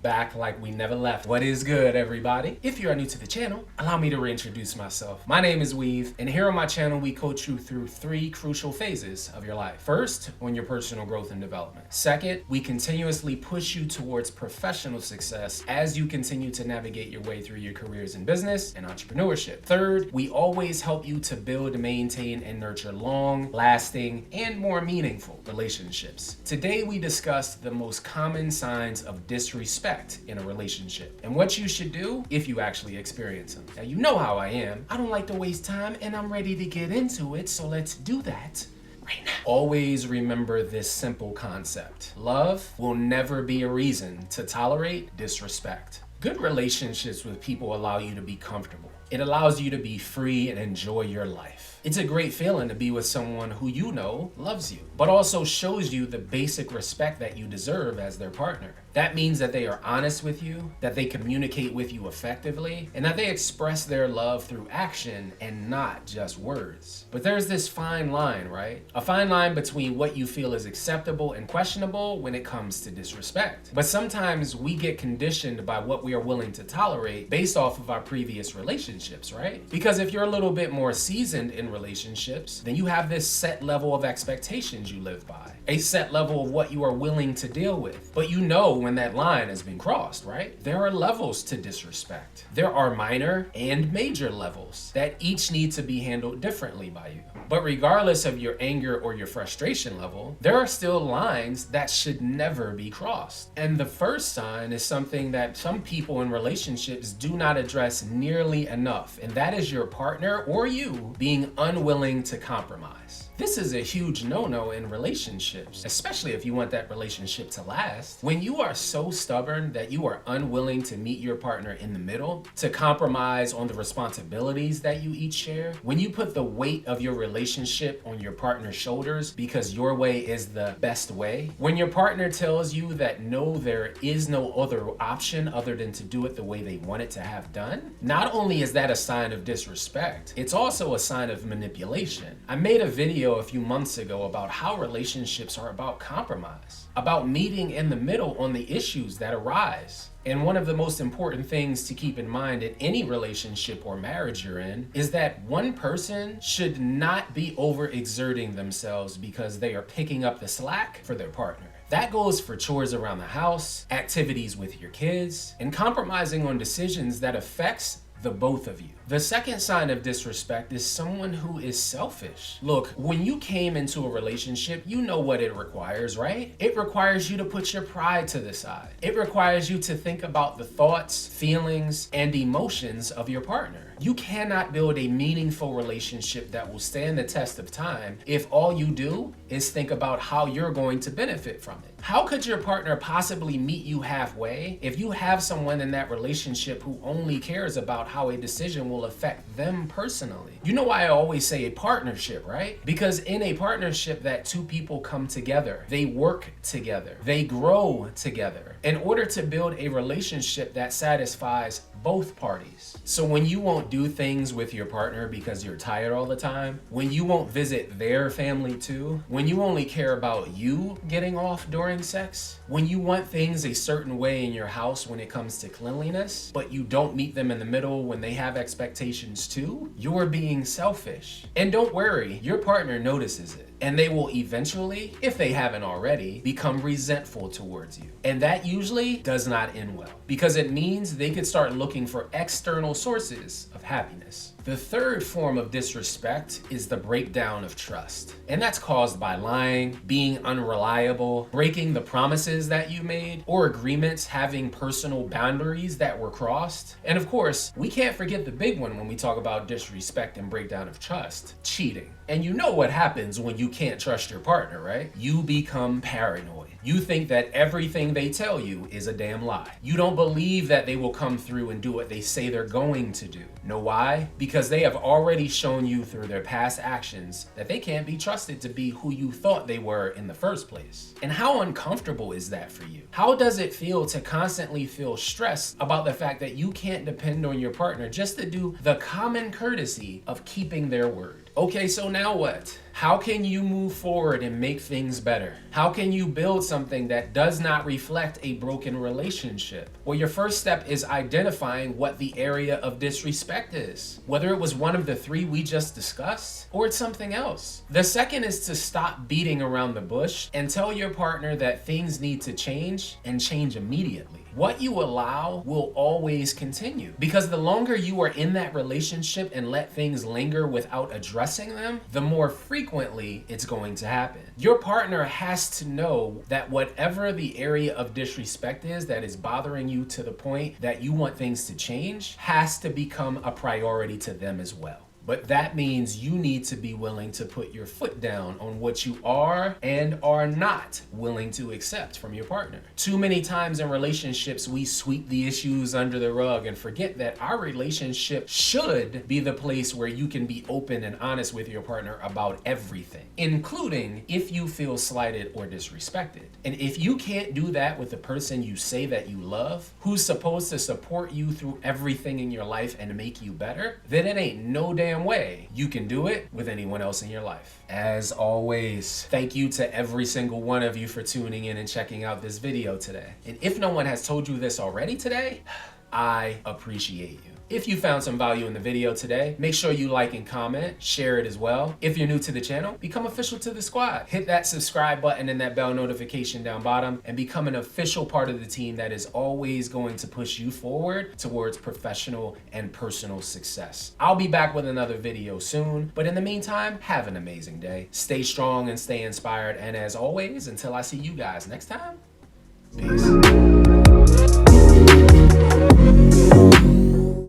Back like we never left. What is good, everybody? If you are new to the channel, allow me to reintroduce myself. My name is Weav, and here on my channel, we coach you through 3 crucial phases of your life. First, on your personal growth and development. Second, we continuously push you towards professional success as you continue to navigate your way through your careers in business and entrepreneurship. Third, we always help you to build, maintain, and nurture long, lasting, and more meaningful relationships. Today, we discussed the most common signs of disrespect in a relationship and what you should do if you actually experience them. Now, you know how I am. I don't like to waste time, and I'm ready to get into it, so let's do that right now. Always remember this simple concept. Love will never be a reason to tolerate disrespect. Good relationships with people allow you to be comfortable. It allows you to be free and enjoy your life. It's a great feeling to be with someone who you know loves you, but also shows you the basic respect that you deserve as their partner. That means that they are honest with you, that they communicate with you effectively, and that they express their love through action and not just words. But there's this fine line, right? A fine line between what you feel is acceptable and questionable when it comes to disrespect. But sometimes we get conditioned by what we are willing to tolerate based off of our previous relationships, right? Because if you're a little bit more seasoned in relationships, then you have this set level of expectations you live by, a set level of what you are willing to deal with. But you know when that line has been crossed, right? There are levels to disrespect. There are minor and major levels that each need to be handled differently by you. But regardless of your anger or your frustration level, there are still lines that should never be crossed. And the first sign is something that some people in relationships do not address nearly enough, and that is your partner or you being unwilling to compromise. This is a huge no-no in relationships, especially if you want that relationship to last. When you are so stubborn that you are unwilling to meet your partner in the middle, to compromise on the responsibilities that you each share, when you put the weight of your relationship on your partner's shoulders because your way is the best way, when your partner tells you that no, there is no other option other than to do it the way they want it to have done, not only is that a sign of disrespect, it's also a sign of manipulation. I made a video a few months ago about how relationships are about compromise, about meeting in the middle on the issues that arise. And one of the most important things to keep in mind in any relationship or marriage you're in is that one person should not be overexerting themselves because they are picking up the slack for their partner. That goes for chores around the house, activities with your kids, and compromising on decisions that affects the both of you. The second sign of disrespect is someone who is selfish. Look, when you came into a relationship, you know what it requires, right? It requires you to put your pride to the side. It requires you to think about the thoughts, feelings, and emotions of your partner. You cannot build a meaningful relationship that will stand the test of time if all you do is think about how you're going to benefit from it. How could your partner possibly meet you halfway if you have someone in that relationship who only cares about how a decision will affect them personally? You know why I always say a partnership, right? Because in a partnership that two people come together, they work together, they grow together in order to build a relationship that satisfies both parties. So when you won't do things with your partner because you're tired all the time, when you won't visit their family too, when you only care about you getting off during sex, when you want things a certain way in your house when it comes to cleanliness, but you don't meet them in the middle when they have expectations too, you're being selfish. And don't worry, your partner notices it. And they will eventually, if they haven't already, become resentful towards you. And that usually does not end well, because it means they could start looking for external sources of happiness. The third form of disrespect is the breakdown of trust. And that's caused by lying, being unreliable, breaking the promises that you made, or agreements having personal boundaries that were crossed. And of course, we can't forget the big one when we talk about disrespect and breakdown of trust: cheating. And you know what happens when you can't trust your partner, right? You become paranoid. You think that everything they tell you is a damn lie. You don't believe that they will come through and do what they say they're going to do. Know why? Because they have already shown you through their past actions that they can't be trusted to be who you thought they were in the first place. And how uncomfortable is that for you? How does it feel to constantly feel stressed about the fact that you can't depend on your partner just to do the common courtesy of keeping their word? Okay, so now what? How can you move forward and make things better? How can you build something that does not reflect a broken relationship? Well, your first step is identifying what the area of disrespect is, whether it was one of the three we just discussed or it's something else. The second is to stop beating around the bush and tell your partner that things need to change and change immediately. What you allow will always continue, because the longer you are in that relationship and let things linger without addressing them, the more frequently it's going to happen. Your partner has to know that whatever the area of disrespect is that is bothering you to the point that you want things to change has to become a priority to them as well. But that means you need to be willing to put your foot down on what you are and are not willing to accept from your partner. Too many times in relationships, we sweep the issues under the rug and forget that our relationship should be the place where you can be open and honest with your partner about everything, including if you feel slighted or disrespected. And if you can't do that with the person you say that you love, who's supposed to support you through everything in your life and make you better, then it ain't no damn way you can do it with anyone else in your life. As always, thank you to every single one of you for tuning in and checking out this video today. And if no one has told you this already today, I appreciate you. If you found some value in the video today, make sure you like and comment, share it as well. If you're new to the channel, become official to the squad. Hit that subscribe button and that bell notification down bottom and become an official part of the team that is always going to push you forward towards professional and personal success. I'll be back with another video soon, but in the meantime, have an amazing day. Stay strong and stay inspired. And as always, until I see you guys next time, peace.